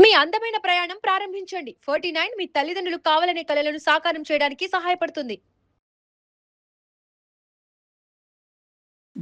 మీ అందమైన ప్రయాణం ప్రారంభించండి. 49 మీ తల్లిదండ్రులు కావాలనే కలలను సాకారం చేయడానికి సహాయపడుతుంది.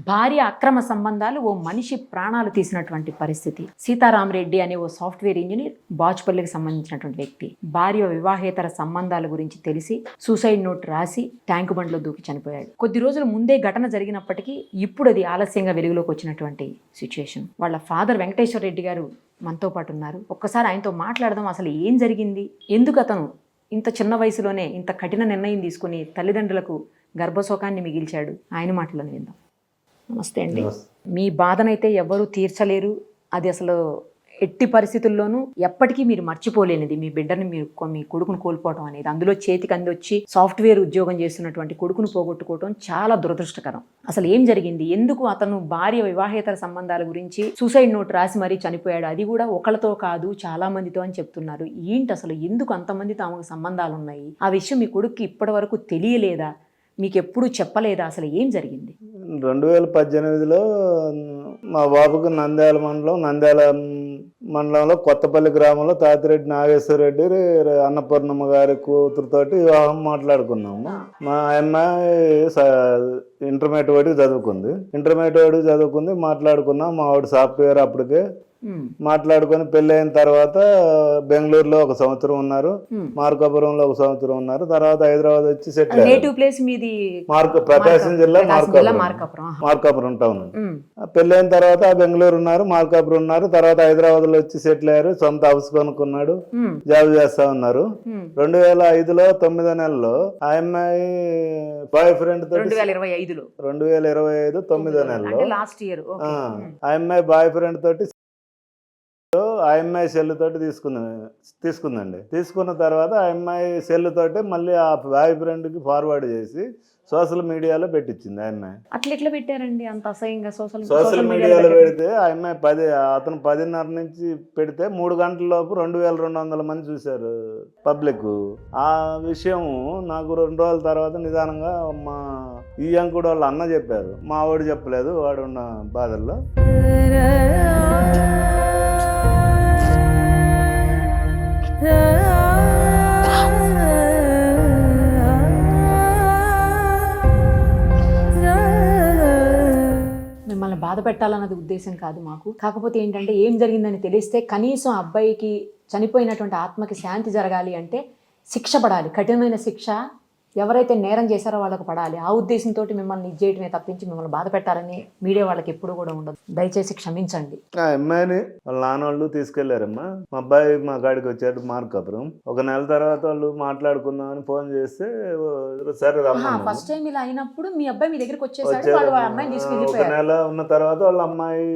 భార్య అక్రమ సంబంధాలు ఓ మనిషి ప్రాణాలు తీసినటువంటి పరిస్థితి. సీతారామరెడ్డి అనే ఓ సాఫ్ట్వేర్ ఇంజనీర్ బాచుపల్లికి సంబంధించినటువంటి వ్యక్తి భార్య వివాహేతర సంబంధాల గురించి తెలిసి సూసైడ్ నోట్ రాసి ట్యాంకు బండ్లో దూకి చనిపోయాడు. కొద్ది రోజుల ముందే ఘటన జరిగినప్పటికీ ఇప్పుడు అది ఆలస్యంగా వెలుగులోకి వచ్చినటువంటి సిచ్యుయేషన్. వాళ్ళ ఫాదర్ వెంకటేశ్వర రెడ్డి గారు మనతో పాటు ఉన్నారు. ఒక్కసారి ఆయనతో మాట్లాడదాం. అసలు ఏం జరిగింది, ఎందుకు అతను ఇంత చిన్న వయసులోనే ఇంత కఠిన నిర్ణయం తీసుకుని తల్లిదండ్రులకు గర్భశోకాన్ని మిగిల్చాడు, ఆయన మాటలను విందాం. నమస్తే అండి. మీ బాధనైతే ఎవరు తీర్చలేరు. అది అసలు ఎట్టి పరిస్థితుల్లోనూ ఎప్పటికీ మీరు మర్చిపోలేనిది. మీ బిడ్డని మీ కొడుకును కోల్పోవడం అనేది, అందులో చేతికి అందొచ్చి సాఫ్ట్వేర్ ఉద్యోగం చేస్తున్నటువంటి కొడుకును పోగొట్టుకోవడం చాలా దురదృష్టకరం. అసలు ఏం జరిగింది, ఎందుకు అతను భార్య వివాహేతర సంబంధాల గురించి సూసైడ్ నోట్ రాసి మరీ చనిపోయాడు, అది కూడా ఒకళ్ళతో కాదు చాలా మందితో అని చెప్తున్నారు. ఏంటి అసలు, ఎందుకు అంతమందితో ఆమెకు సంబంధాలు ఉన్నాయి? ఆ విషయం మీ కొడుక్కి ఇప్పటి వరకు తెలియలేదా, మీకు ఎప్పుడు చెప్పలేదా? అసలు ఏం జరిగింది? 2018లో మా బాబుకు నంద్యాల మండలంలో కొత్తపల్లి గ్రామంలో తాతిరెడ్డి నాగేశ్వరరెడ్డి అన్నపూర్ణమ్మ గారి కూతురుతోటి వివాహం మాట్లాడుకున్నాము. మా అమ్మాయి ఇంటర్మీడియట్ చదువుకుంది. మాట్లాడుకున్నాం. మా ఆవిడ సాఫ్ట్వేర్ అప్పటికే మాట్లాడుకొని పెళ్లి అయిన తర్వాత బెంగళూరులో 1 సంవత్సరం ఉన్నారు, మార్కాపురంలో 1 సంవత్సరం ఉన్నారు. తర్వాత హైదరాబాద్ వచ్చి సెటిల్ అయ్యారు. ప్రకాశం జిల్లా మార్కాపురం టౌన్. పెళ్లి అయిన తర్వాత బెంగళూరు ఉన్నారు, మార్కాపురం ఉన్నారు. తర్వాత హైదరాబాద్ లో వచ్చి సెటిల్ అయ్యారు. సొంత హౌస్ కొనుక్కున్నాడు, జాబ్ చేస్తా ఉన్నారు. 2005లో 9వ నెలలో ఆ అమ్మాయి బాయ్ ఫ్రెండ్ తో 2025 9వ నెలలో ఆ అమ్మాయి బాయ్ ఫ్రెండ్ తోటి ఆ అమ్మాయి సెల్ తోటి తీసుకుందండి. తీసుకున్న తర్వాత ఆ అమ్మాయి సెల్ తోటి మళ్ళీ ఆ బాయ్ ఫ్రెండ్ కి ఫార్వర్డ్ చేసి సోషల్ మీడియాలో పెట్టించింది. ఆ అమ్మాయి అట్లా పెట్టారండి, అంత అసహ్యంగా సోషల్ మీడియాలో పెడితే ఆ అమ్మాయి అతను 10:30 నుంచి పెడితే 3 గంటల లోపు 2200 మంది చూశారు పబ్లిక్. ఆ విషయం నాకు 2 రోజుల తర్వాత నిదానంగా మా ఈ అంకుడు వాళ్ళ అన్న చెప్పారు. మా వాడు చెప్పలేదు, వాడు ఉన్న బాధల్లో. మిమ్మల్ని బాధ పెట్టాలన్నది ఉద్దేశం కాదు మాకు. కాకపోతే ఏంటంటే ఏం జరిగిందని తెలిస్తే కనీసం అబ్బాయికి చనిపోయినటువంటి ఆత్మకి శాంతి జరగాలి అంటే శిక్ష పడాలి, కఠినమైన శిక్ష. ఎవరైతే నేరం చేశారో వాళ్ళకు పడాలి. ఆ ఉద్దేశంతో మిమ్మల్ని చేయటమే తప్పించి మిమ్మల్ని బాధ పెట్టాలని మీడియా వాళ్ళకి ఎప్పుడు కూడా ఉండదు. దయచేసి క్షమించండి. ఆ అమ్మాయిని వాళ్ళ నాన్నోళ్ళు తీసుకెళ్లారమ్మా. మా అబ్బాయి మా గాడికి వచ్చాడు మార్కాపురం. 1 నెల తర్వాత వాళ్ళు మాట్లాడుకుందామని ఫోన్ చేస్తే సరే రమ్మన్నారు. ఫస్ట్ టైం ఇలా అయినప్పుడు మీ అబ్బాయి మీ దగ్గరికి వచ్చేసాడు. వాళ్ళ అమ్మాయిని తీసుకెళ్ళి 1 నెల ఉన్న తర్వాత వాళ్ళ అమ్మాయి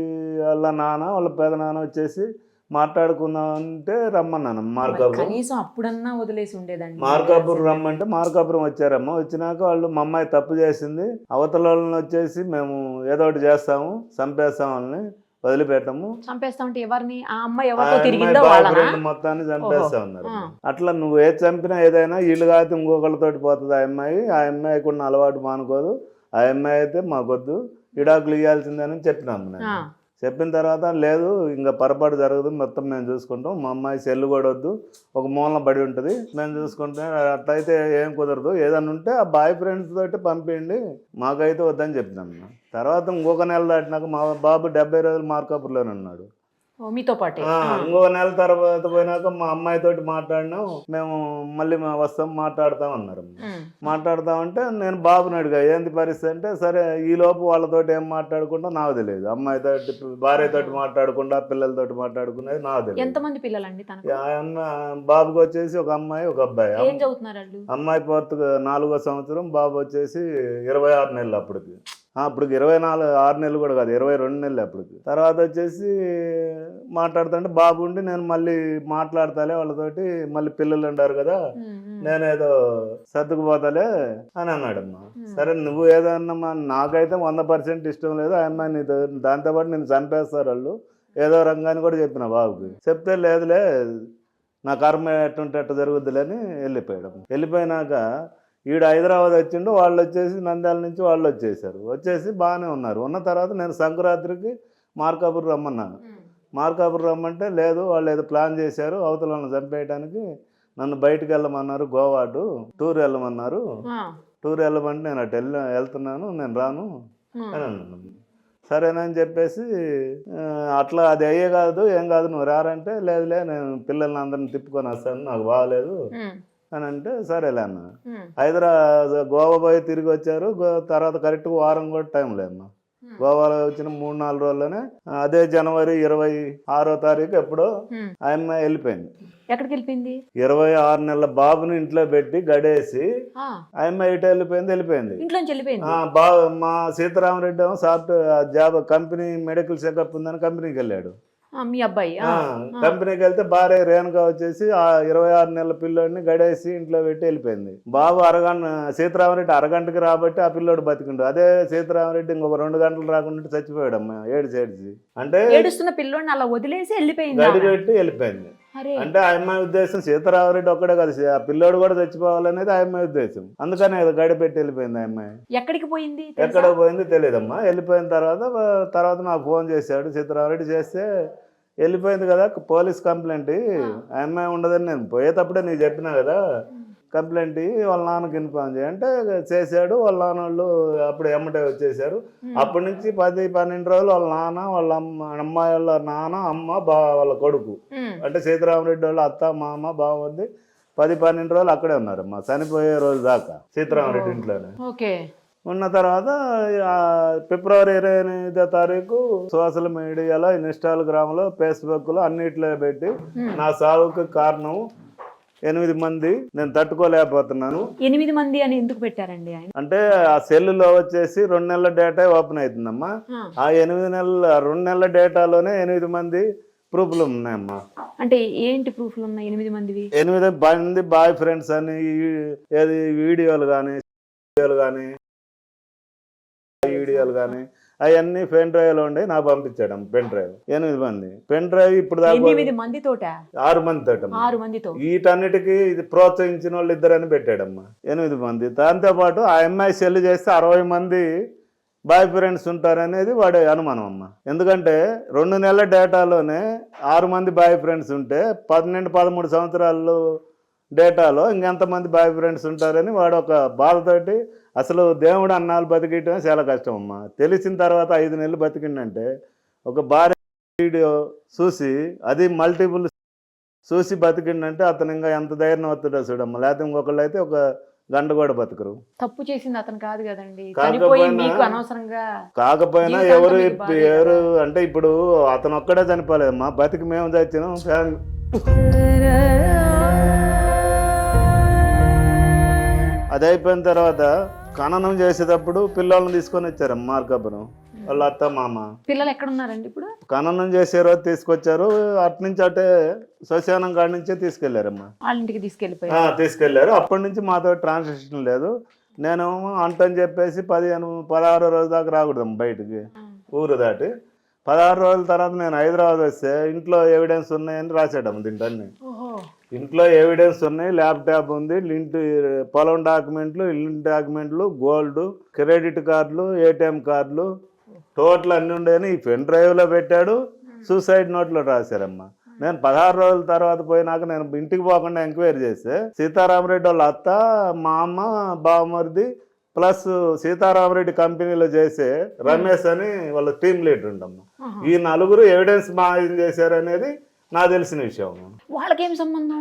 వాళ్ళ నాన్న వాళ్ళ పెద్ద నాన్న వచ్చేసి మాట్లాడుకుందాం అంటే రమ్మన్నాను. కనీసం అప్పుడన్నా వదిలేసి ఉండేదండి. మార్కాపురం రమ్మంటే మార్కాపురం వచ్చారమ్మా. వచ్చినాక వాళ్ళు మా అమ్మాయి తప్పు చేసింది, అవతల వాళ్ళని వచ్చేసి మేము ఏదో ఒకటి చేస్తాము, చంపేస్తాం, వాళ్ళని వదిలిపెట్టము. చంపేస్తామంటే ఎవరిని? ఆ అమ్మాయి ఎవరితో తిరిగిందో వాళ్ళని మొత్తాన్ని చంపేస్తా ఉన్నారు. అట్లా నువ్వు ఏది చంపినా ఏదైనా వీళ్ళు కాదు ఇంకొకళ్ళతోటి పోతుంది. ఆ అమ్మాయికి ఉన్న అలవాటు మానుకోదు. ఆ అమ్మాయి అయితే మాకొద్దు, విడాకులు ఇవ్వాల్సిందని చెప్పినాము. నేను చెప్పిన తర్వాత లేదు ఇంకా పొరపాటు జరగదు, మొత్తం మేము చూసుకుంటాం, మా అమ్మాయి సెల్ కూడా వద్దు, ఒక మూలన బడి ఉంటుంది, మేము చూసుకుంటాం. అట్లయితే ఏం కుదరదు, ఏదన్నా ఉంటే ఆ బాయ్ ఫ్రెండ్స్ తోటి పంపించండి, మాకైతే వద్దని చెప్పినాం. తర్వాత 1 నెల దాటినాక మా బాబు 70 రోజులు మార్కాపురంలోనే ఉన్నాడు మీతో పాటు. 1 నెల తర్వాత పోయినాక మా అమ్మాయితోటి మాట్లాడినాం. మేము మళ్ళీ వస్తాం మాట్లాడతాం అన్నారు. మాట్లాడతామంటే నేను బాబుని అడిగా ఏంది పరిస్థితి అంటే, సరే ఈ లోపు వాళ్ళతోటి ఏం మాట్లాడుకుంటా నాకు తెలియదు, అమ్మాయితోటి భార్యతోటి మాట్లాడకుండా పిల్లలతోటి మాట్లాడుకునేది నాకు తెలియదు. ఎంతమంది పిల్లలండి బాబుకి వచ్చేసి 1 అమ్మాయి 1 అబ్బాయి. అమ్మాయి 4వ సంవత్సరం, బాబు వచ్చేసి 26 నెలలు. అప్పటికి 6 నెలలు కూడా కాదు, 22 నెలలు అప్పటికి. తర్వాత వచ్చేసి మాట్లాడుతుంటే బాబు ఉండి నేను మళ్ళీ మాట్లాడతాలే వాళ్ళతోటి, మళ్ళీ పిల్లలు ఉండారు కదా, నేనేదో సర్దుకుపోతాలే అని అన్నాడమ్మా. సరే నువ్వు ఏదన్నా, నాకైతే 100% ఇష్టం లేదు, ఆ అమ్మాయి నీతో దాంతోపాటు నేను చంపేస్తారు వాళ్ళు ఏదో రంగాన్ని కూడా చెప్పిన బాబుకి. చెప్తే లేదులే నా కర్మ ఎట్టుంటే అట్ట జరుగుద్దులే అని వెళ్ళిపోయాడు. వెళ్ళిపోయినాక ఈడు హైదరాబాద్ వచ్చిండు, వాళ్ళు వచ్చేసి నంద్యాల నుంచి వాళ్ళు వచ్చేసారు. వచ్చేసి బాగానే ఉన్నారు. ఉన్న తర్వాత నేను సంక్రాంతికి మార్కాపురం రమ్మన్నాను. మార్కాపురం రమ్మంటే లేదు, వాళ్ళు ఏదో ప్లాన్ చేశారు అవతల వాళ్ళని చంపేయడానికి, నన్ను బయటికి వెళ్ళమన్నారు, గోవాటు టూర్ వెళ్ళమన్నారు, టూర్ వెళ్ళమంటే నేను అటు వెళ్తున్నాను, నేను రాను అని అన్నాను. సరేనని చెప్పేసి అట్లా అది అయ్యే కాదు, ఏం కాదు, నువ్వు రారంటే లేదులే నేను పిల్లల్ని అందరిని తిప్పుకొని వస్తాను, నాకు బాగలేదు అని అంటే సరేలే అన్న. హైదరాబాద్ గోవా పోయి తిరిగి వచ్చారు. తర్వాత కరెక్ట్గా వారం కూడా టైం లేదమ్మా. గోవాలో వచ్చిన 3-4 రోజుల్లోనే అదే జనవరి 26వ తారీఖు ఎప్పుడో ఆ అమ్మాయి వెళ్ళిపోయింది. ఎక్కడికి వెళ్ళిపోయింది? 26 నెలల బాబుని ఇంట్లో పెట్టి గడేసి ఆ అమ్మాయి ఇటు వెళ్ళిపోయింది. ఇంట్లోంచి వెళ్ళిపోయింది. మా సీతారామరెడ్డి ఏమో software job company medical checkup ఉందని కంపెనీకి వెళ్ళాడు. మీ అబ్బాయి కంపెనీకి వెళ్తే భార్య రేణుగా వచ్చేసి ఆ 26 నెలల పిల్లోడిని గడేసి ఇంట్లో పెట్టి వెళ్ళిపోయింది. బాబు సీతారామరెడ్డి అరగంటకి రాబట్టి ఆ పిల్లోడు బతికిండు. అదే సీతారామరెడ్డి ఇంకొక 2 గంటలు రాకుండా చచ్చిపోయాడు అమ్మా, ఏడ్చి. అంటే ఏడుస్తున్న పిల్లోడిని అలా వదిలేసి వెళ్ళిపోయింది, గడి పెట్టి వెళ్ళిపోయింది. అంటే ఆ అమ్మాయి ఉద్దేశం సీతారామరెడ్డి ఒక్కడే కదా, ఆ పిల్లోడు కూడా చచ్చిపోవాలనేది ఆ అమ్మాయి ఉద్దేశం. అందుకనే గడి పెట్టి వెళ్ళిపోయింది ఆ అమ్మాయి. ఎక్కడికి పోయింది? ఎక్కడ పోయింది తెలియదమ్మా. వెళ్ళిపోయిన తర్వాత నాకు ఫోన్ చేశాడు సీతారామరెడ్డి. చేస్తే వెళ్ళిపోయింది కదా, పోలీస్ కంప్లైంట్ ఆ అమ్మాయి ఉండదని నేను పోయేటప్పుడే నీకు చెప్పినా కదా, కంప్లైంట్ వాళ్ళ నాన్నకి ఇన్ఫార్మ్ చేయంటే చేశాడు. వాళ్ళ నాన్న వాళ్ళు అప్పుడు ఎమ్మటే వచ్చేసారు. అప్పటి నుంచి 10-12 రోజులు వాళ్ళ నాన్న, వాళ్ళ అమ్మాయి వాళ్ళ నాన్న, అమ్మ, వాళ్ళ కొడుకు అంటే సీతారామరెడ్డి వాళ్ళ అత్త, మామ, బాగుంది 10-12 రోజులు అక్కడే ఉన్నారమ్మా, చనిపోయే రోజు దాకా సీతారామరెడ్డి ఇంట్లోనే ఉన్న. తర్వాత ఫిబ్రవరి 28వ తారీఖు సోషల్ మీడియాలో, ఇన్స్టాగ్రామ్లో, ఫేస్బుక్లో అన్నిట్లో పెట్టి నా సావుకు కారణం 8 మంది, నేను తట్టుకోలేకపోతున్నాను. 8 మంది అని ఎందుకు పెట్టారండి ఆయన? అంటే ఆ సెల్లులో వచ్చేసి 2 నెలల డేటా ఓపెన్ అవుతుందమ్మా. ఆ 2 నెలల డేటాలోనే 8 మంది ప్రూఫ్లు ఉన్నాయమ్మా. అంటే ఏంటి ప్రూఫ్లు ఉన్నాయి 8 మందివి? 8 మంది బాయ్ ఫ్రెండ్స్ అని ఏది వీడియోలు కానీ అవన్నీ పెన్ డ్రైవ్ లో ఉండి నాకు పంపించాడు. పెన్ డ్రైవ్ 8 మంది పెన్ డ్రైవ్. ఇప్పుడు 8 మందితోట 6 మందితో వీటన్నిటికీ ఇది ప్రోత్సహించిన వాళ్ళు 2 అని పెట్టాడమ్మా. 8 మంది. దాంతో పాటు ఆ అమ్మాయి సెల్ చేస్తే 60 మంది బాయ్ ఫ్రెండ్స్ ఉంటారనేది వాడి అనుమానం అమ్మ. ఎందుకంటే 2 నెలల డేటాలోనే 6 మంది బాయ్ ఫ్రెండ్స్ ఉంటే 12-13 సంవత్సరాలు డేటాలో ఇంకెంతమంది బాయ్ ఫ్రెండ్స్ ఉంటారని వాడు ఒక బాధతోటి, అసలు దేవుడు అన్నాళ్ళు బతికియటమే చాలా కష్టం అమ్మా. తెలిసిన తర్వాత 5 నెలలు బతికిండంటే ఒక భార్య వీడియో చూసి, అది మల్టిపుల్ చూసి బతికిండంటే అతను ఇంకా ఎంత ధైర్యం అవుతుందో చూడమ్మా. లేకపోతే ఇంకొకళ్ళు అయితే ఒక గంట కూడా బతకరు. తప్పు చేసింది అతను కాదు కదండి, కాకపోయినా ఎవరు అంటే ఇప్పుడు అతను ఒక్కడే చనిపోలేదమ్మా, బతికి మేము చచ్చినాం ఫ్యామిలీ. అది అయిపోయిన తర్వాత ఖననం చేసేటప్పుడు పిల్లల్ని తీసుకొని వచ్చారమ్మ మార్కాపురం, వాళ్ళ అత్త మామ. పిల్లలు ఎక్కడ ఉన్నారండి ఇప్పుడు? ఖననం చేసే రోజు తీసుకొచ్చారు, అటు నుంచి అటే శ్మశానం కాడి నుంచే తీసుకెళ్లారమ్మా. వాళ్ళ ఇంటికి తీసుకెళ్లారు. అప్పటి నుంచి మాతో ట్రాన్సాక్షన్ లేదు. నేను అంటని చెప్పేసి 15-16 రోజు దాకా రాకూడదమ్మ బయటికి, ఊరు దాటి. 16 రోజుల తర్వాత నేను హైదరాబాద్ వస్తే ఇంట్లో ఎవిడెన్స్ ఉన్నాయని రాశాడమ్మ. దీంట్లో ఇంట్లో ఎవిడెన్స్ ఉన్నాయి, ల్యాప్టాప్ ఉంది, ఇంటి పొలం డాక్యుమెంట్లు, ఇల్లు డాక్యుమెంట్లు, గోల్డ్, క్రెడిట్ కార్డులు, ఏటీఎం కార్డులు, టోటల్ అన్నీ ఉండేని ఈ పెన్ డ్రైవ్లో పెట్టాడు. సూసైడ్ నోట్లో రాశారమ్మా. నేను 16 రోజుల తర్వాత పోయినాక నేను ఇంటికి పోకుండా ఎంక్వైరీ చేస్తే సీతారామరెడ్డి వాళ్ళ అత్త, మా అమ్మ, బావమరిది ప్లస్ సీతారామరెడ్డి కంపెనీలో చేసే రమేష్ అని వాళ్ళ టీమ్ లీడర్ ఉండమ్మా. ఈ 4 ఎవిడెన్స్ మాయం చేశారనేది నాకు తెలిసిన విషయం. వాళ్ళకేం సంబంధం?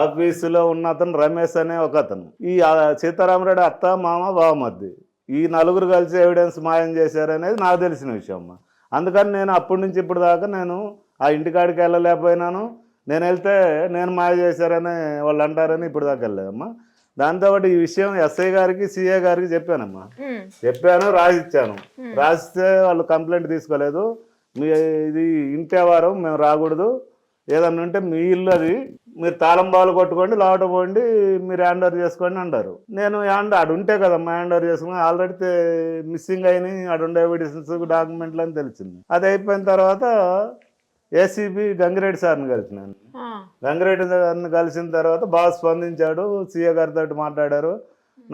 ఆఫీసులో ఉన్న అతను రమేష్ అనే ఒక అతను, ఈ సీతారామరెడ్డి అత్త, మామ, బావమరిది, ఈ 4 కలిసి ఎవిడెన్స్ మాయం చేశారనేది నాకు తెలిసిన విషయం అమ్మా. అందుకని నేను అప్పటి నుంచి ఇప్పుడు దాకా నేను ఆ ఇంటికాడికి వెళ్ళలేకపోయినాను. నేను వెళ్తే నేను మాయ చేశారని వాళ్ళు అంటారని ఇప్పుడు దాకా వెళ్ళలేదమ్మా. దాంతోపాటు ఈ విషయం ఎస్ఐ గారికి, సిఐ గారికి చెప్పానమ్మా. రాసిచ్చాను. రాసిస్తే వాళ్ళు కంప్లైంట్ తీసుకోలేదు. ఇది ఇంటేవారం మేము రాకూడదు, ఏదన్నా ఉంటే మీ ఇల్లు, అది మీరు తాళం బాలు కొట్టుకోండి, లోట పోండి, మీరు హ్యాండ్ ఓవర్ చేసుకోండి అంటారు. నేను ఆడు ఉంటే కదమ్మా హ్యాండ్ ఓవర్ చేసుకుని, ఆల్రెడీ మిస్సింగ్ అయినాయి, ఆడుండే ఎవిడెన్స్ డాక్యుమెంట్లు అని తెలిసింది. అది అయిపోయిన తర్వాత ఏసీబీ గంగిరెడ్డి సార్ని కలిసినాను. గంగిరెడ్డి సార్ని కలిసిన తర్వాత బాగా స్పందించాడు. సీఏ గారితో మాట్లాడారు.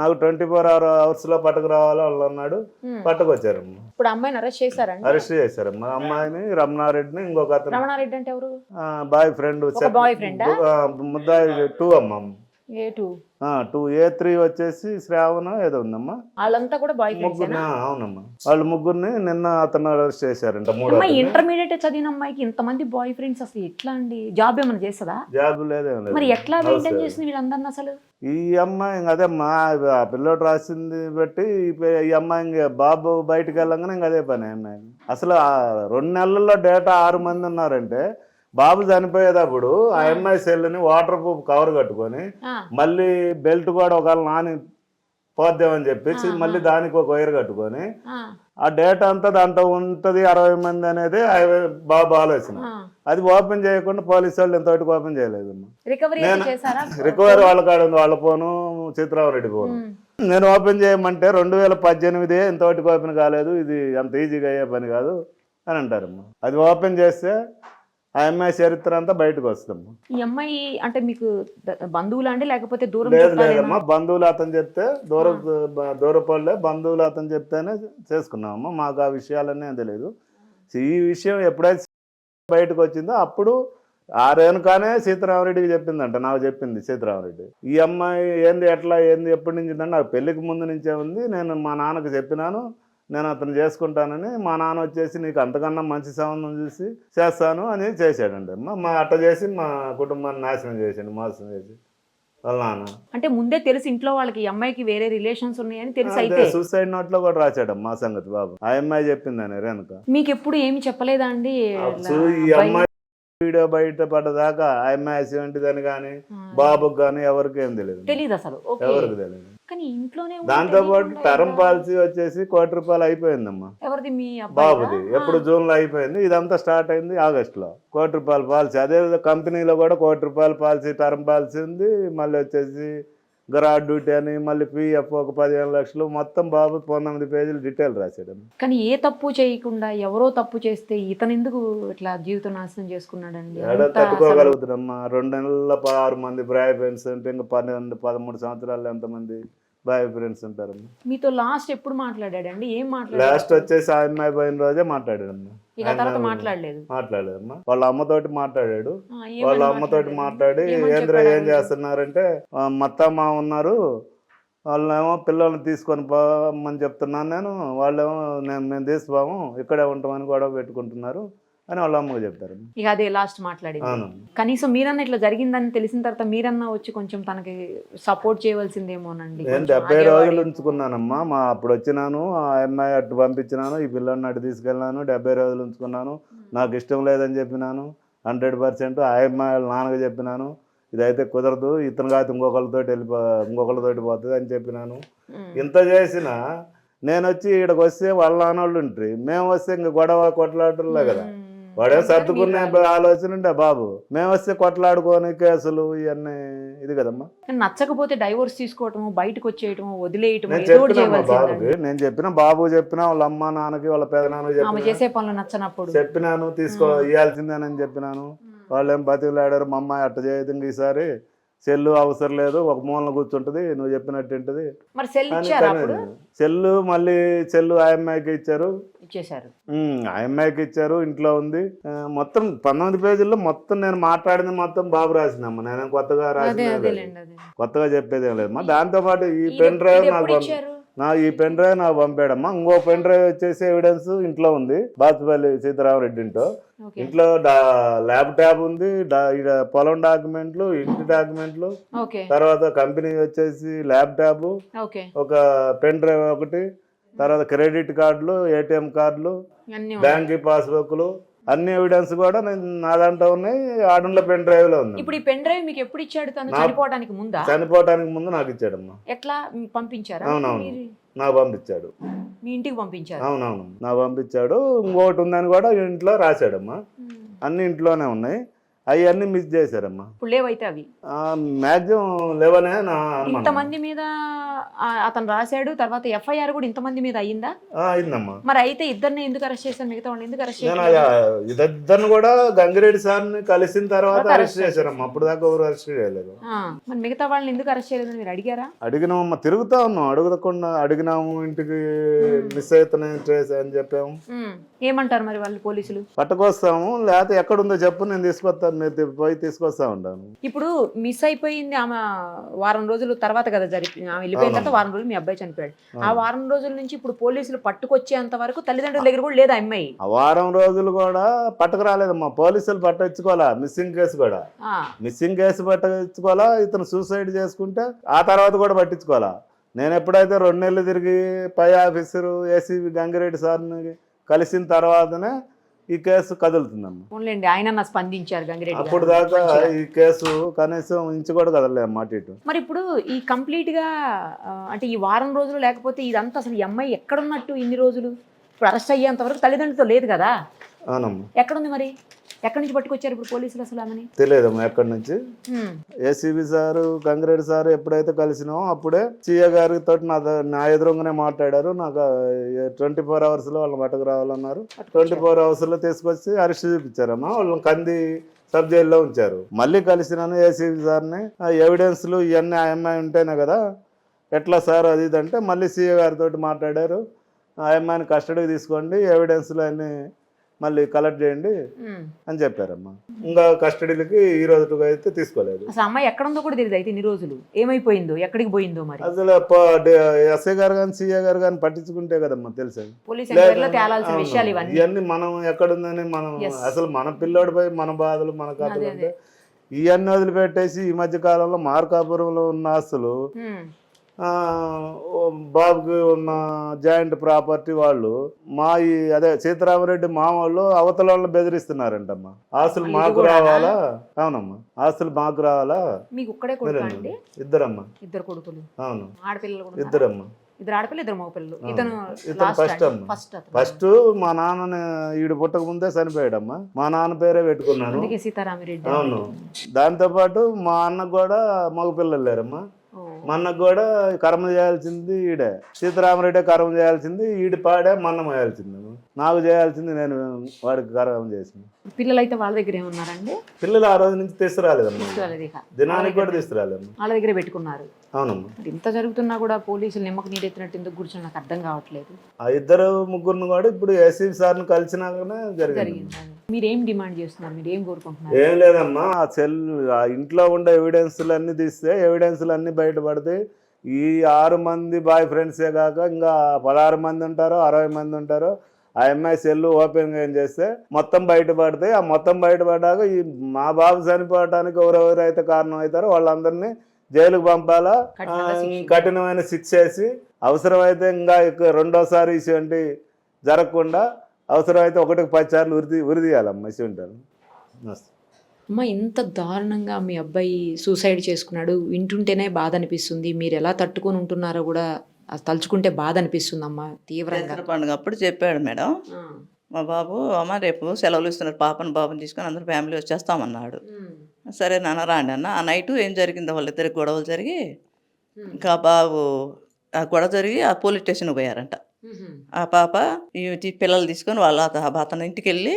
నాకు 24 hours లో పట్టుకురావాలి వాళ్ళు అన్నాడు. పట్టుకొచ్చారమ్మా. ఇప్పుడు అమ్మాయిని అరెస్ట్ చేశారండి. అరెస్ట్ చేశారమ్మా. అమ్మాయిని రమణారెడ్డిని ఇంకొక అతను రమణారెడ్డి అంటే ఎవరు? Boy friend. బాయ్ ఫ్రెండా? ముద్దాయి 2 అమ్మా. A2 2 A3 వచ్చేసి శ్రావణ ఏదో ఉందమ్మా. వాళ్ళంతా కూడా బాయ్ ముగ్గురు. అవునమ్మా. వాళ్ళు ముగ్గురిని నిన్న అతను అరెస్ట్ చేశారంట. ఇంటర్మీడియట్ చదివిన అమ్మాయికి ఇంతమంది బాయ్ ఫ్రెండ్స్ అసలు ఎట్లా అండి? జాబ్ ఏమైనా చేస్తుందా? జాబ్ లేదేం లేదు. మరి ఎట్లా మెయింటైన్ చేసింది వీళ్ళందరినీ అసలు? ఈ అమ్మాయి అదే మా ఆ పిల్లోడు రాసింది బట్టి ఈ అమ్మాయి ఇంక బాబు బయటకు వెళ్ళంగానే ఇంక అదే పని అమ్మాయి. అసలు 2 నెలల్లో డేటా 6 మంది ఉన్నారంటే బాబు చనిపోయేటప్పుడు ఆ అమ్మాయి సెల్ని వాటర్ ప్రూఫ్ కవర్ కట్టుకొని మళ్ళీ బెల్ట్ కూడా ఒకవేళ నాని పోద్దామని చెప్పేసి మళ్ళీ దానికి ఒక వైర్ కట్టుకొని ఆ డేటా అంతా దాంట్లో ఉంటది 60 మంది అనేది బాబు ఆలోచన. అది ఓపెన్ చేయకుండా పోలీసు వాళ్ళు ఎంతవరకు ఓపెన్ చేయలేదు. రికవరీ వాళ్ళ కాడ ఉంది, వాళ్ళ ఫోను చిత్రారెడ్డి ఫోను. నేను ఓపెన్ చేయమంటే 2018 ఇంతవరకు ఓపెన్ కాలేదు, ఇది అంత ఈజీగా అయ్యే పని కాదు అని అంటారమ్మా. అది ఓపెన్ చేస్తే ఆ అమ్మాయి చరిత్ర అంతా బయటకు వస్తుందమ్మా. ఈ అమ్మాయి అంటే మీకు బంధువులు అండి లేకపోతే దూరం? లేదమ్మా, బంధువులు అతను చెప్తే దూరపల్లె బంధువులు అతను చెప్తేనే చేసుకున్నామమ్మా. మాకు ఆ విషయాలన్నీ తెలియదు. ఈ విషయం ఎప్పుడైతే బయటకు వచ్చిందో అప్పుడు ఆ రేణుకానే సీతారామరెడ్డికి చెప్పిందంట. నాకు చెప్పింది సీతారామరెడ్డి, ఈ అమ్మాయి ఏంది ఎట్లా ఏంది ఎప్పటి నుంచి అంటే నాకు పెళ్లికి ముందు నుంచే ఉంది, నేను మా నాన్నకు చెప్పినాను నేను అతను చేసుకుంటానని. మా నాన్న వచ్చేసి నీకు అంతకన్నా మంచి సంబంధం చూసి చేస్తాను అని చేశాడండి. మా అట్ట చేసి మా కుటుంబాన్ని నాశనం చేశాడు, మోసం చేసి వాళ్ళ నాన్న. అంటే ముందే తెలిసి ఇంట్లో వాళ్ళకి ఈ అమ్మాయికి వేరే రిలేషన్స్ ఉన్నాయని తెలిసి అయితే సూసైడ్ నోట్ లో కూడా రాశాడు మా సంగతి బాబు. ఆ అమ్మాయి చెప్పిందని రేణుక. మీకు ఎప్పుడు ఏమి చెప్పలేదా అండి? ఈ అమ్మాయి వీడియో బయట పడ్డదాకా ఆ అమ్మాయి ఏంటిదని కానీ బాబుకి కానీ ఎవరికి ఏం తెలియదు అసలు, ఎవరికి తెలియదు. కానీ ఇంట్లోనే దాంతో పాటు టర్మ్ పాలసీ వచ్చేసి ₹1,00,00,000 అయిపోయిందమ్మా. ఎవరిది? మీ బాబుది. ఎప్పుడు జూన్ లో అయిపోయింది. ఇదంతా స్టార్ట్ అయింది ఆగస్ట్ లో. ₹1,00,00,000 పాలసీ. అదే కంపెనీలో కూడా ₹1,00,00,000 పాలసీ, టర్మ్ పాలసీ ఉంది. మళ్ళీ వచ్చేసి గ్రాడ్యుటీ అని మళ్ళీ PF ఒక 15 లక్షలు, మొత్తం బాబు 19 పేజీలు డీటెయిల్ రాశాడు. కానీ ఏ తప్పు చేయకుండా ఎవరో తప్పు చేస్తే ఇతను ఎందుకు ఇట్లా జీవితం నాశనం చేసుకున్నాడండి? తట్టుకోగలుగుతున్నామ్మా. 2 నెలల 6 మంది బాయ్ ఫ్రెండ్స్ ఉంటే ఇంకా 12-13 సంవత్సరాలు ఎంతమంది బాయ్ ఫ్రెండ్స్ ఉంటారు. మీతో లాస్ట్ ఎప్పుడు మాట్లాడాడండి? ఏం మాట్లాడాడు? లాస్ట్ వచ్చేసి ఆ అమ్మాయి పోయిన రోజే మాట్లాడాడమ్మా. మాట్లాడలేదమ్మా. వాళ్ళ అమ్మతోటి మాట్లాడాడు. వాళ్ళ అమ్మతోటి మాట్లాడి ఏంద్ర ఏం చేస్తున్నారంటే మత్తమ్మ ఉన్నారు, వాళ్ళేమో పిల్లల్ని తీసుకొని పోమని చెప్తున్నాను నేను, వాళ్ళేమో మేము తీసుకోము ఇక్కడే ఉంటామని గొడవ పెట్టుకుంటున్నారు అని వాళ్ళ అమ్మకు చెప్తారు. ఇక అదే లాస్ట్ మాట్లాడింది. కనీసం మీరన్నా ఇట్లా జరిగిందని తెలిసిన తర్వాత మీరన్నా వచ్చి కొంచెం తనకి సపోర్ట్ చేయవలసిందేమోనండి. నేను 70 రోజులు ఉంచుకున్నానమ్మా. అప్పుడు వచ్చినాను, ఆ అమ్మాయి అటు పంపించినాను, ఈ పిల్లల్ని అటు తీసుకెళ్ళినాను, 70 రోజులు ఉంచుకున్నాను. నాకు ఇష్టం లేదని చెప్పినాను 100%. ఆ అమ్మాయి వాళ్ళ నాన్నగా చెప్పినాను, ఇదైతే కుదరదు, ఇతను కాదు ఇంకొకరితోటి పోతుంది అని చెప్పినాను. ఇంత చేసినా నేను వచ్చి ఇక్కడికి వస్తే వాళ్ళ నాన్నోళ్ళు ఉంటారు, మేము వస్తే ఇంక గొడవ కొట్లాడలే కదా. వాడే సర్దుకునే ఆలోచన ఉండే బాబు. మేము వస్తే కొట్లాడుకొని కేసులు ఇవన్నీ ఇది కదమ్మా. నచ్చకపోతే డైవోర్స్ తీసుకోవటము, బయటకు వచ్చేయటం, వదిలేయటం. నేను చెప్పిన బాబు చెప్పిన వాళ్ళ అమ్మ నాన్నకి వాళ్ళ పెదనాన్నకి చేసే పనులు నచ్చనప్పుడు చెప్పినాను, ఇవ్వాల్సిందేనని చెప్పినాను. వాళ్ళు ఏం బతిలాడారు, మా అమ్మాయి అట్ట చేయదు, ఈసారి సెల్లు అవసరం లేదు, ఒక మూలన కూర్చుంటది, నువ్వు చెప్పినట్టు ఉంటుంది. సెల్లు మళ్ళీ సెల్లు ఆ అమ్మాయికి ఇచ్చారు. ఆ అమ్మాయికి ఇచ్చారు, ఇంట్లో ఉంది. మొత్తం 19 పేజీల్లో మొత్తం నేను మాట్లాడింది మొత్తం బాబు రాసిందమ్మా. నేను కొత్తగా కొత్తగా చెప్పేది ఏం లేదమ్మా. దాంతో పాటు ఈ పెన్ డ్రైవ్ ఈ పెన్ డ్రైవ్ నాకు పంపాడమ్మా. ఇంకో పెన్ డ్రైవ్ వచ్చేసి ఎవిడెన్స్ ఇంట్లో ఉంది, బాచుపల్లి సీతారామరెడ్డి ఇంట్లో ల్యాప్టాప్ ఉంది, పొలం డాక్యుమెంట్లు, ఇంటి డాక్యుమెంట్లు, తర్వాత కంపెనీ వచ్చేసి ల్యాప్టాప్, ఒక పెన్ డ్రైవ్ ఒకటి, తర్వాత క్రెడిట్ కార్డులు, ATM కార్డులు, బ్యాంక్ పాస్బుక్లు, అన్ని ఎవిడెన్స్ కూడా నా దాంట్లో ఉన్నాయి. ఆడంలో పెన్ డ్రైవ్ లో ఉంది. ఇప్పుడు ఈ పెన్ డ్రైవ్ మీకు ఎప్పుడు ఇచ్చాడు? చనిపోవడానికి ముందు నాకు ఇచ్చాడమ్మా. ఎట్లా పంపించారా? అవునవును, నాకు పంపించాడు. మీ ఇంటికి పంపించారు? అవునవును, నాకు పంపించాడు. ఇంకోటి ఉందని కూడా ఇంట్లో రాశాడమ్మా. అన్ని ఇంట్లోనే ఉన్నాయి. అవన్నీ మిస్ చేశారమ్మా. ఇప్పుడు లేవైతే అవి మ్యాక్సిమం లేవనే నా అనుమానం. ఇంతమంది మీద అతను రాశాడు, తర్వాత ఎఫ్ఐఆర్ కూడా ఇంతమంది మీద అయ్యిందా? అయిందమ్మా. మరి అయితే ఇద్దరిని ఎందుకు అరెస్ట్ చేశారు, మిగతా వాళ్ళని ఎందుకు అరెస్ట్ నేను చేశారు? ఇద్దరిని కూడా గంగిరెడ్డి సార్ని కలిసిన తర్వాత అరెస్ట్ చేశారమ్మా. అప్పుడు దాకా ఎవరు అరెస్ట్ చేయలేదు. మరి మిగతా వాళ్ళని ఎందుకు అరెస్ట్ చేయలేదని మీరు అడిగారా? అడిగినామమ్మా, తిరుగుతా ఉన్నాం, అడగకుండా అడిగినాము, ఇంటికి మిస్ అవుతున్నాయి అని చెప్పాము. ఏమంటారు మరి వాళ్ళు పోలీసులు? పట్టుకొస్తాము, లేకపోతే ఎక్కడుందో చెప్పు నేను తీసుకొస్తాను, మీరు పోయి తీసుకొస్తా ఉంటాను. ఇప్పుడు మిస్ అయిపోయింది ఆమె వారం రోజుల తర్వాత కదా ఆమె వెళ్ళిపోయిన తర్వాత వారం రోజులు మీ అబ్బాయి చనిపోయాడు. ఆ వారం రోజుల నుంచి ఇప్పుడు పోలీసులు పట్టుకొచ్చేంత వరకు తల్లిదండ్రుల దగ్గర కూడా లేదా అమ్మాయి? ఆ వారం రోజులు కూడా పట్టుకు రాలేదమ్మా, పోలీసులు పట్టించుకోవాలా. మిస్సింగ్ కేసు కూడా మిస్సింగ్ కేసు పట్టించుకోవాలా, ఇతను సూసైడ్ చేసుకుంటే ఆ తర్వాత కూడా పట్టించుకోవాలా. నేను ఎప్పుడైతే 2 నెలలు తిరిగి పై ఆఫీసరు ఏసీబీ గంగిరెడ్డి సార్ని కలిసిన తర్వాతనే ఈ కేసు కదులుతుందమ్మా. ఓన్లేండి ఆయన స్పందించారు గంగిరెడ్డి. అప్పుడు దాకా ఈ కేసు కనీసం ఇంచు కూడా కదలే మాట ఇటు. మరి ఇప్పుడు ఈ కంప్లీట్ గా అంటే ఈ వారం రోజులు లేకపోతే ఇదంతా అసలు ఈ అమ్మాయి ఎక్కడున్నట్టు ఇన్ని రోజులు? ఇప్పుడు అరెస్ట్ అయ్యేంత వరకు తల్లిదండ్రులతో లేదు కదా? అవునమ్మా. ఎక్కడుంది మరి? ఎక్కడి నుంచి పట్టుకొచ్చారు ఇప్పుడు పోలీసులు అసలు ఆమెని? తెలియదమ్మా ఎక్కడి నుంచి. ఏసీబీ సారు గంగిరెడ్డి సారు ఎప్పుడైతే కలిసినామో అప్పుడే సీఏ గారి తోటి నా ఎదురుగానే మాట్లాడారు. నాకు 24 hours లో వాళ్ళని పట్టుకు రావాలన్నారు. 24 hours లో తీసుకొచ్చి అరెస్ట్ చూపించారమ్మా. వాళ్ళని కంది సబ్ జైల్లో ఉంచారు. మళ్ళీ కలిసినాను ఏసీబీ సార్ని. ఎవిడెన్స్లు ఇవన్నీ ఆ అమ్మాయి ఉంటేనే కదా, ఎట్లా సార్ అది ఇది అంటే మళ్ళీ సీఏ గారితో మాట్లాడారు. ఆ అమ్మాయిని కస్టడీకి తీసుకోండి, ఎవిడెన్స్లు అన్నీ మళ్ళీ కలెక్ట్ చేయండి అని చెప్పారమ్మా. ఇంకా కస్టడీలకి ఈ రోజు అయితే తీసుకోలేదు. అసలు అమ్మాయి ఎక్కడ ఉందో కూడా తెలియదు అయితే ఇన్ని రోజులు. ఏమైపోయిందో, ఎక్కడికి పోయిందో మరి? అసలు ఎస్ఐ గారు కానీ సీఏ గారు కానీ పట్టించుకుంటే కదమ్మా తెలిసేది. ఇవన్నీ మనం ఎక్కడుందని మనం అసలు మన పిల్లోడిపై మన బాధలు మన కథలు అంటే ఇవన్నీ వదిలిపెట్టేసి ఈ మధ్య కాలంలో మార్కాపురంలో ఉన్న ఆస్తులు బాబుకి ఉన్న జాయింట్ ప్రాపర్టీ వాళ్ళు అదే సీతారామరెడ్డి మామూలు అవతల వాళ్ళని బెదిరిస్తున్నారంటమ్మా. ఆస్తులు మాకు రావాలా. అవునమ్మా, ఆస్తులు మాకు రావాలా. మీకు ఒక్కడే కొడుకు అండి? ఇద్దరమ్మా. ఇద్దరు కొడుకులు? అవును, ఆడపిల్లలు కూడా ఇద్దరమ్మా. ఇద్దరు ఆడపిల్లలు, ఇద్దరు మగపిల్లలు. ఇతను ఫస్ట్ మా నాన్నని ఈడు పుట్టక ముందే చనిపోయాడమ్మా. మా నాన్న పేరే పెట్టుకున్నాను సీతారామరెడ్డి. అవును, దాంతో పాటు మా అన్నకు కూడా మగపిల్లలు లేరమ్మా. మా అన్నకు కూడా కర్మ చేయాల్సింది ఈడే. సీతారామరెడ్డి కర్మ చేయాల్సింది ఈడి పాడే మన్నం వేయాల్సింది. నాకు చేయాల్సింది నేను వాడికి కర్మ చేసిన. పిల్లలు అయితే వాళ్ళ దగ్గర ఏమన్నారండి? పిల్లలు ఆ రోజు నుంచి తీసుకురాలేదమ్మా, దినానికి కూడా తీసుకురాలేదమ్మా, వాళ్ళ దగ్గర పెట్టుకున్నారు. అవునమ్మా. ఇంత జరుగుతున్నా కూడా పోలీసులు నిమ్మకు నీరెత్తినట్టు ఎందుకు కూర్చొని నాకు అర్థం కావట్లేదు. ఆ ఇద్దరు ముగ్గురిని కూడా ఇప్పుడు ఏసీబీ సార్ని కలిసినాకనే జరిగింది. మీరేం డిమాండ్ చేస్తున్నారు, మీరు ఏం కోరుకుంటున్నారు? ఏం లేదమ్మా, ఆ ఇంట్లో ఉండే ఎవిడెన్స్లు అన్ని తీస్తే ఎవిడెన్స్లు అన్ని బయటపడితే ఈ 6 మంది బాయ్ ఫ్రెండ్సే కాక ఇంకా 16 మంది ఉంటారో 60 మంది ఉంటారో ఆ అమ్మాయి సెల్ ఓపెన్గా ఏం చేస్తే మొత్తం బయటపడతాయి. ఆ మొత్తం బయటపడ్డాక ఈ మా బాబు చనిపోవటానికి ఎవరెవరైతే కారణం అవుతారో వాళ్ళందరినీ జైలుకు పంపాలా, కఠినమైన శిక్ష వేసి అవసరమైతే ఇంకా రెండోసారి ఇటువంటి జరగకుండా అవసరమైతే 1కి 10 సార్లు ఉరిదీయాలమ్మా ఇటువంటి. అమ్మ, ఇంత దారుణంగా మీ అబ్బాయి సూసైడ్ చేసుకున్నాడు వింటుంటేనే బాధ అనిపిస్తుంది. మీరు ఎలా తట్టుకొని ఉంటున్నారో కూడా తలుచుకుంటే బాధ అనిపిస్తుంది అమ్మ తీవ్రంగా. పండుగ అప్పుడు చెప్పాడు మేడం, మా బాబు అమ్మ రేపు సెలవులు ఇస్తున్నారు, బాబుని తీసుకొని అందరూ ఫ్యామిలీ వచ్చేస్తామన్నాడు. సరే నాన్న రాండి అన్న. ఆ నైటు ఏం జరిగిందో వాళ్ళిద్దరికి గొడవలు జరిగి ఇంకా బాబు ఆ గొడవ జరిగి ఆ పోలీస్ స్టేషన్కి పోయారంట. ఆ పాప ఈ పిల్లలు తీసుకొని అతను ఇంటికి వెళ్ళి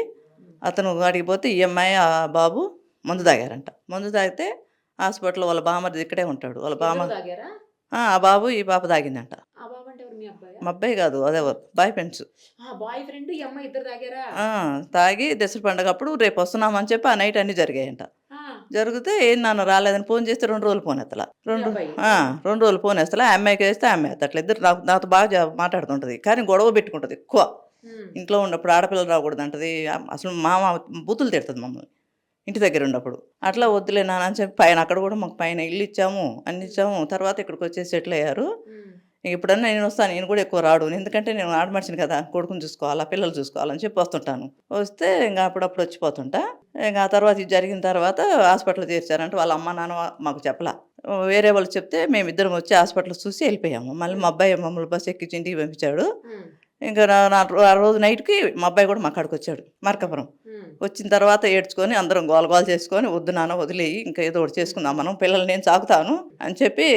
అతను అడిగిపోతే ఈ అమ్మాయి ఆ బాబు మందు తాగారంట. మందు తాగితే హాస్పిటల్లో వాళ్ళ బామ్మది ఇక్కడే ఉంటాడు. వాళ్ళ బామ్మ ఆ బాబు ఈ పాప తాగిందంట. మా అబ్బాయి కాదు, అదే బాయ్ ఫ్రెండ్స్ తాగి దసరా పండుగ అప్పుడు రేపు వస్తున్నామని చెప్పి ఆ నైట్ అన్నీ జరిగాయంట. జరిగితే ఏం నాన్న రాలేదని ఫోన్ చేస్తే 2 రోజులు ఫోన్ ఎత్తలా. 2 రోజులు ఫోన్ వేస్తలా. అమ్మాయికి వేస్తే అమ్మాయి ఎత్తట్లేదు. ఇద్దరు నాతో బాగా మాట్లాడుతుంటుంది, కానీ గొడవ పెట్టుకుంటుంది ఎక్కువ. ఇంట్లో ఉన్నప్పుడు ఆడపిల్లలు రాకూడదు అంటది. అసలు మామ బూతులు తిడుతుంది మమ్మల్ని ఇంటి దగ్గర ఉన్నప్పుడు. అట్లా వద్దులే నాన్న అని చెప్పి పైన అక్కడ కూడా మాకు పైన ఇల్లు ఇచ్చాము, అన్ని ఇచ్చాము. తర్వాత ఇక్కడికి వచ్చేసి సెటిల్ అయ్యారు. ఎప్పుడన్నా నేను వస్తాను, నేను కూడా ఎక్కువ రాడు, ఎందుకంటే నేను ఆడమనిషిని కదా, కొడుకుని చూసుకోవాలా పిల్లలు చూసుకోవాలని చెప్పి వస్తుంటాను. వస్తే ఇంకా అప్పుడప్పుడు వచ్చిపోతుంటా. ఇంకా ఆ తర్వాత ఇది జరిగిన తర్వాత హాస్పిటల్ చేర్చారంటే వాళ్ళ అమ్మ నాన్న మాకు చెప్పలా. వేరే వాళ్ళు చెప్తే మేమిద్దరం వచ్చి హాస్పిటల్ చూసి వెళ్ళిపోయాము. మళ్ళీ మా అబ్బాయి మమ్మల్ని బస్సు ఎక్కించి ఇంటికి పంపించాడు. ఇంకా ఆ రోజు నైట్కి మా అబ్బాయి కూడా మా కాడికి వచ్చాడు మార్కాపురం. వచ్చిన తర్వాత ఏడ్చుకొని అందరం గోల చేసుకొని వద్దు నాన్న వదిలేయి, ఇంకా ఏదో ఒకటి చేసుకుందాం మనం, పిల్లలు నేను సాగుతాను అని చెప్పి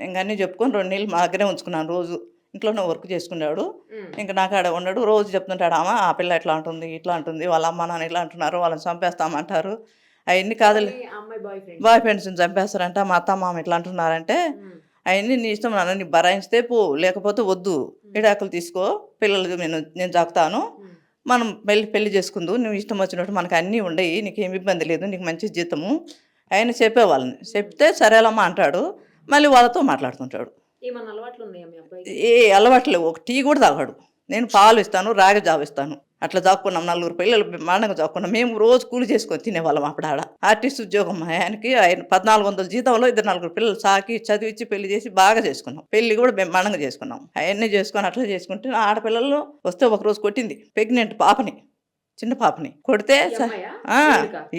ఇంకా అన్నీ చెప్పుకొని 2 నెలలు మా దగ్గరే ఉంచుకున్నాను. రోజు ఇంట్లోనే వర్క్ చేసుకున్నాడు. ఇంకా నాకు ఆడ ఉన్నాడు. రోజు చెప్తుంటాడు, అమ్మ ఆ పిల్ల ఇట్లా అంటుంది ఇట్లా అంటుంది, వాళ్ళ అమ్మ నాన్న ఇలా అంటున్నారు, వాళ్ళని చంపేస్తామంటారు, అవన్నీ కాదులే, బాయ్ ఫ్రెండ్స్ని చంపేస్తారంట, మా అత్త మామ ఇట్లా అంటున్నారంటే అవన్నీ నీ ఇష్టం నాన్న, నీ బరాయిస్తే పో, లేకపోతే వద్దు, విడాకులు తీసుకో, పిల్లలు నేను సాగుతాను, మనం పెళ్లి చేసుకుందు, నువ్వు ఇష్టం వచ్చినట్టు మనకు అన్నీ ఉండయి, నీకు ఏమి ఇబ్బంది లేదు, నీకు మంచి జీతము ఆయన చెప్పేవాళ్ళని. చెప్తే సరేలమ్మా అంటాడు. మళ్ళీ వాళ్ళతో మాట్లాడుతుంటాడు. ఏ అలవాట్లేవు. ఒక టీ కూడా తాగాడు. నేను పాలు ఇస్తాను, రాగి జావ ఇస్తాను, అట్లా చాక్కున్నాం. 4 పిల్లలు మాండంగా చాక్కున్నాం. మేము రోజు కూలి చేసుకొని తినేవాళ్ళం. అప్పుడు ఆడ ఆర్టిస్ట్ ఉద్యోగం ఆయనకి. ఆయన 1400 జీతంలో 2-4 పిల్లలు సాకి చదివించి పెళ్లి చేసి బాగా చేసుకున్నాం. పెళ్లి కూడా మేము మాండంగా చేసుకున్నాం. అవన్నీ చేసుకొని అట్లా చేసుకుంటే ఆడపిల్లలు వస్తే ఒకరోజు కొట్టింది ప్రెగ్నెంట్ పాపని, చిన్న పాపని కొడితే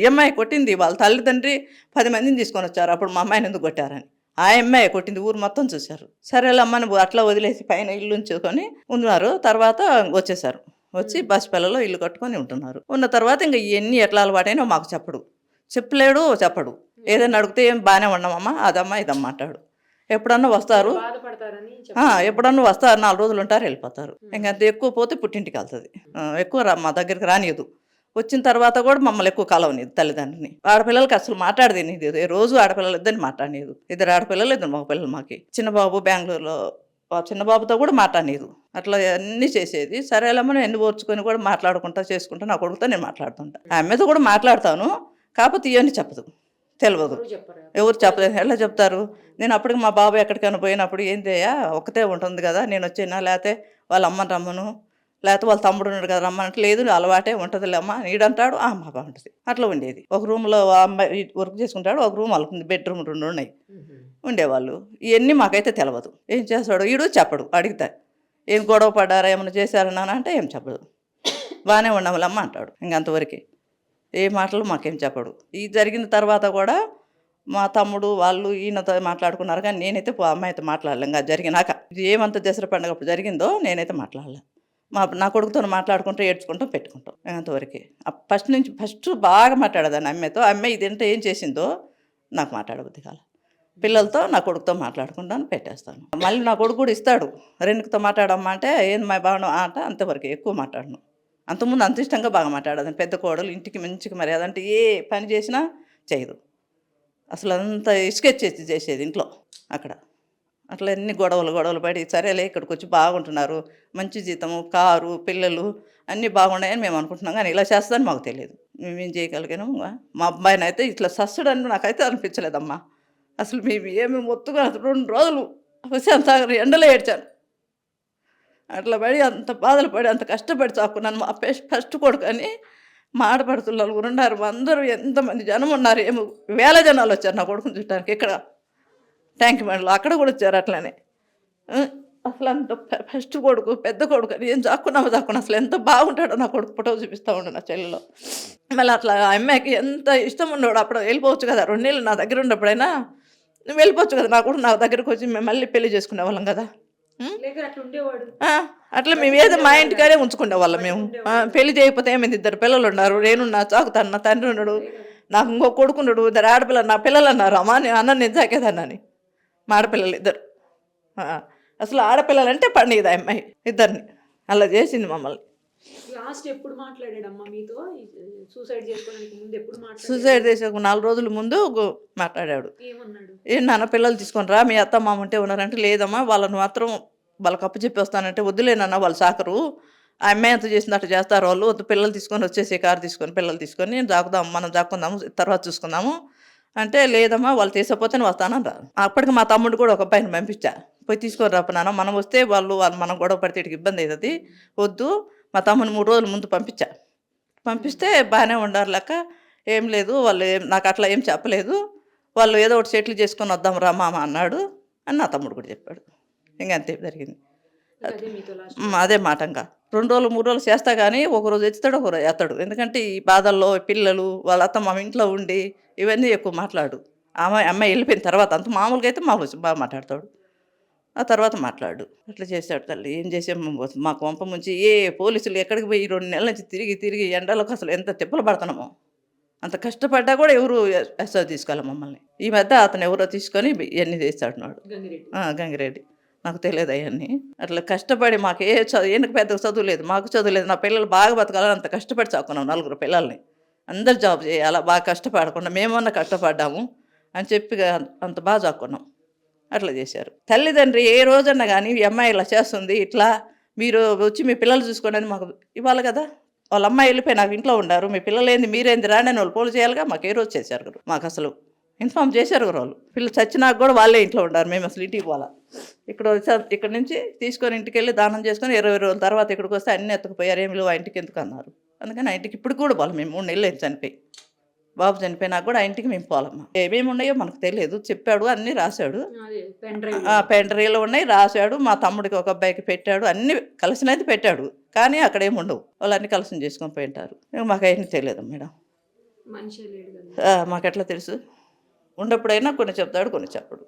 ఈ అమ్మాయి కొట్టింది. వాళ్ళ తల్లిదండ్రి 10 మందిని తీసుకొని వచ్చారు. అప్పుడు మా అమ్మాయిని ఎందుకు కొట్టారని ఆ అమ్మాయి కొట్టింది. ఊరు మొత్తం చూశారు. సరేలే అమ్మని అట్లా వదిలేసి పైన ఇల్లు ఉంచుకొని ఉన్నారు. తర్వాత వచ్చేసారు. వచ్చి బస్ పిల్లలో ఇల్లు కట్టుకొని ఉంటున్నారు. ఉన్న తర్వాత ఇంకా ఇవన్నీ ఎట్లా అలవాటైనా మాకు చెప్పలేడు, చెప్పడు. ఏదైనా అడిగితే ఏం బాగానే ఉన్నామమ్మా, అదమ్మా ఇదమ్మా అంటాడు. ఎప్పుడన్నా వస్తారు, ఎప్పుడన్నా వస్తారు, 4 రోజులు ఉంటారు, వెళ్ళిపోతారు. ఇంకా అంత ఎక్కువ పోతే పుట్టింటికి వెళ్తుంది. ఎక్కువ మా దగ్గరికి రానియదు. వచ్చిన తర్వాత కూడా మమ్మల్ని ఎక్కువ కలవనిది తల్లిదండ్రిని. ఆడపిల్లలకి అసలు మాట్లాడదేనిది. రోజు ఆడపిల్లలు ఇద్దరిని మాట్లాడలేదు. 2 ఆడపిల్లలు 2 మగ పిల్లలు మాకి. చిన్నబాబు బెంగళూరులో, చిన్నబాబుతో కూడా మాట్లాడలేదు. అట్లా అన్నీ చేసేది. సరేలేమో ఎన్ని ఓర్చుకొని కూడా మాట్లాడుకుంటా చేసుకుంటా నా కొడుకుతో నేను మాట్లాడుతుంటా. ఆమెతో కూడా మాట్లాడతాను, కాకపోతే ఇవన్నీ చెప్పదు, తెలియదు, ఎవరు చెప్పలేదు. ఎలా చెప్తారు? నేను అప్పటికి మా బాబు ఎక్కడికైనా పోయినప్పుడు ఏంటయ్యా ఒక్కతే ఉంటుంది కదా, నేను వచ్చేనా, లేకపోతే వాళ్ళ అమ్మని రమ్మను, లేకపోతే వాళ్ళ తమ్ముడు ఉన్నాడు కదా రమ్మనంటే, లేదు అలవాటే ఉంటుందిలే అమ్మ నీడంటాడు, మా బాబు ఉంటుంది. అట్లా ఉండేది. ఒక రూమ్లో అమ్మాయి వర్క్ చేసుకుంటాడు, ఒక రూమ్ వాళ్ళకి బెడ్రూమ్ 2 ఉన్నాయి, ఉండేవాళ్ళు. ఇవన్నీ మాకైతే తెలియదు. ఏం చేస్తాడు ఈడు చెప్పడు. అడిగితే ఏం గొడవ పడ్డారా, ఏమైనా చేశారన్నా అంటే ఏం చెప్పడు. బాగానే ఉన్నాములమ్మ అంటాడు. ఇంకంతవరకే, ఏ మాటలు మాకేం చెప్పడు. ఇది జరిగిన తర్వాత కూడా మా తమ్ముడు వాళ్ళు ఈయనతో మాట్లాడుకున్నారు, కానీ నేనైతే అమ్మాయితో మాట్లాడలే. ఇంకా జరిగినాక ఇది ఏమంత దసరా పండుగ అప్పుడు జరిగిందో నేనైతే మాట్లాడలే. నా కొడుకుతో మాట్లాడుకుంటూ ఏడ్చుకుంటూ పెట్టుకుంటాం. అంతవరకే. ఫస్ట్ బాగా మాట్లాడేదాన్ని అమ్మాయితో. అమ్మాయి ఇదంటే ఏం చేసిందో నాకు మాట్లాడబుద్ది కాల. పిల్లలతో నా కొడుకుతో మాట్లాడుకుంటాను, పెట్టేస్తాను. మళ్ళీ నా కొడుకు కూడా ఇస్తాడు, రెండుతో మాట్లాడమ్మా అంటే ఏం మా బాను అంటే అంతవరకు ఎక్కువ మాట్లాడను. అంతకుముందు అంత ఇష్టంగా బాగా మాట్లాడేదాన్ని. పెద్ద కోడలు ఇంటికి మంచిగా మర్యాద, అంటే ఏ పని చేసినా చేయదు. అసలు అంత ఇసుకెచ్చేసి చేసేది ఇంట్లో. అక్కడ అట్లా ఎన్ని గొడవలు పడి సరేలే ఇక్కడికి వచ్చి బాగుంటున్నారు, మంచి జీతము, కారు, పిల్లలు అన్నీ బాగున్నాయని మేము అనుకుంటున్నాం. కానీ ఇలా చేస్తుందని మాకు తెలియదు. మేమేం చేయగలిగాను. మా అబ్బాయిని అయితే ఇట్లా సస్సుడని నాకైతే అనిపించలేదమ్మా. అసలు మేము ఏమి మొత్తుగా 2 రోజులు వచ్చి అంత ఎండలో ఏడ్చాను. అట్లా పడి అంత బాధలు పడి అంత కష్టపడి చాకున్నాను. మా ఫస్ట్ కొడుకు అని మా ఆడపడుతులు 4 ఉన్నారు. అందరూ ఎంతమంది జనం ఉన్నారు, ఏమో వేల జనాలు వచ్చారు నా కొడుకుని చూడటానికి. ఇక్కడ ట్యాంక్ బండ్లో అక్కడ కూడా వచ్చారు. అట్లనే అసలు అంత ఫస్ట్ కొడుకు, పెద్ద కొడుకు అని ఏం చాక్కున్నామో అసలు ఎంత బాగుంటాడో నా కొడుకు ఫోటో చూపిస్తూ ఉండు నా చెల్లెలో. మళ్ళీ అట్లా అమ్మాయికి ఎంత ఇష్టం ఉండేవాడు. అప్పుడు వెళ్ళిపోవచ్చు కదా, 2 నెలలు నా దగ్గర ఉన్నప్పుడైనా నువ్వు వెళ్ళిపోవచ్చు కదా, నా కూడా నా దగ్గరకు వచ్చి మేము మళ్ళీ పెళ్లి చేసుకునే వాళ్ళం కదా. అట్లా మేము ఏదో మా ఇంటికాడే ఉంచుకునే వాళ్ళం. మేము పెళ్లి చేయకపోతే ఏమైంది, 2 పిల్లలు ఉన్నారు, నేనున్నా చాకుతాను, నా తండ్రి ఉన్నాడు, నాకు ఇంకో కొడుకున్నాడు, 2 ఆడపిల్లలు. నా పిల్లలు అన్నారు, అమ్మా నేను చాకేదాన్ని. మా ఆడపిల్లలు 2. అసలు ఆడపిల్లలంటే పండుగ అమ్మాయి 2ని అలా చేసింది మమ్మల్ని. ఎప్పుడు మాట్లాడాడమ్మా మీతో? సూసైడ్ చేసుకోవడానికి ముందు ఎప్పుడు మాట్లాడాడు? సూసైడ్ చేసే 4 రోజుల ముందు మాట్లాడాడు. ఏం నాన్న పిల్లలు తీసుకొని రా, మీ అత్త మామ ఉంటే ఉన్నారంటే, లేదమ్మా వాళ్ళని మాత్రం వాళ్ళకి అప్పు చెప్పి వస్తానంటే, వద్దులేనన్నా వాళ్ళు సాకరు, ఆ అమ్మాయి ఎంత చేసింది అట్లా చేస్తారు వాళ్ళు, వద్దు పిల్లలు తీసుకొని వచ్చేసి కారు తీసుకొని పిల్లలు తీసుకొని మనం జాక్కుందాము తర్వాత చూసుకుందాము అంటే, లేదమ్మా వాళ్ళు తీసకపోతే నేను వస్తానని రా. అప్పటికి మా తమ్ముడు కూడా ఒక అబ్బాయిని పంపించా, పోయి తీసుకొని రాపు నాన్న, మనం వస్తే వాళ్ళు మనం గొడవ పడితే ఇటుకి ఇబ్బంది అవుతుంది, వద్దు. మా తమ్ముని 3 రోజుల ముందు పంపిస్తే బాగానే ఉండారు లెక్క. ఏం లేదు వాళ్ళు నాకు అట్లా ఏం చెప్పలేదు, వాళ్ళు ఏదో ఒకటి సెటిల్ చేసుకొని వద్దాం రా మామ అన్నాడు అని నా తమ్ముడు కూడా చెప్పాడు. ఇంకంతే జరిగింది. అదే మాట. ఇంకా 2 రోజులు 3 రోజులు చేస్తా కానీ ఒకరోజు ఎత్తుతాడు, ఒకరోజు ఎత్తాడు. ఎందుకంటే ఈ బాధల్లో పిల్లలు వాళ్ళ అత్త మా ఇంట్లో ఉండి ఇవన్నీ ఎక్కువ మాట్లాడు. అమ్మాయి వెళ్ళిపోయిన తర్వాత అంత మామూలుగా అయితే మామూలు బాగా మాట్లాడతాడు. ఆ తర్వాత మాట్లాడు అట్లా చేశాడు తల్లి. ఏం చేసాము మా కొంప ముంచి ఏ పోలీసులు ఎక్కడికి పోయి 2 నెలల నుంచి తిరిగి ఎండలకు అసలు ఎంత తిప్పలు పడుతున్నామో. అంత కష్టపడ్డా కూడా ఎవరు ఎస్ఐ తీసుకోవాలి మమ్మల్ని. ఈ మధ్య అతను ఎవరో తీసుకొని ఇవన్నీ చేస్తాడున్నాడు. గంగిరెడ్డి. నాకు తెలియదు అవన్నీ. అట్లా కష్టపడి మాకు ఈయనకు పెద్ద చదువు లేదు, మాకు చదువు లేదు. నా పిల్లలు బాగా బతకాలని అంత కష్టపడి చదువుకున్నాం 4 పిల్లల్ని. అందరు జాబ్ చేయాలా, బాగా కష్టపడకుండా మేమన్నా కష్టపడ్డాము అని చెప్పి అంత బాగా చదువుకున్నాం. అట్లా చేశారు. తల్లిదండ్రి ఏ రోజన్నా కానీ ఈ అమ్మాయి ఇలా చేస్తుంది, ఇట్లా మీరు వచ్చి మీ పిల్లలు చూసుకోండి అని మాకు ఇవ్వాలి కదా. వాళ్ళ అమ్మాయి వెళ్ళిపోయి నాకు ఇంట్లో ఉండారు, మీ పిల్లలు ఏంది మీరేంది రాండి అని వాళ్ళు ఫోన్ చేయాలిగా. మాకు ఏ రోజు చేశారు కదా, మాకు అసలు ఇన్ఫామ్ చేశారు కదా వాళ్ళు. పిల్లలు చచ్చినాక కూడా వాళ్ళే ఇంట్లో ఉండారు, మేము అసలు ఇంటికి పోవాలా. ఇక్కడ నుంచి తీసుకొని ఇంటికి వెళ్ళి దానం చేసుకొని 20 రోజుల తర్వాత ఇక్కడికి వస్తే అన్నీ ఎత్తుకుపోయారు. ఏమి లేవు ఆ ఇంటికి ఎందుకు అన్నారు. అందుకని ఆ ఇంటికి ఇప్పుడు కూడా పోవాలి మేము. 3 నెలలు అయింది చనిపోయి. బాబు చనిపోయినాక కూడా ఆ ఇంటికి మేము పోవాలమ్మా. ఏమేమి ఉన్నాయో మనకు తెలియదు, చెప్పాడు, అన్నీ రాశాడు. పెన్ డ్రైవ్లో ఉన్నాయి, రాశాడు. మా తమ్ముడికి ఒక అబ్బాయికి పెట్టాడు, అన్నీ కలిసినది పెట్టాడు. కానీ అక్కడ ఏమి ఉండవు, వాళ్ళు అన్నీ కలిసి చేసుకొని పోయి ఉంటారు. మాకు అవన్నీ తెలియదు మేడం. మాకు ఎట్లా తెలుసు? ఉన్నప్పుడైనా కొన్ని చెప్తాడు, కొన్ని చెప్పడు.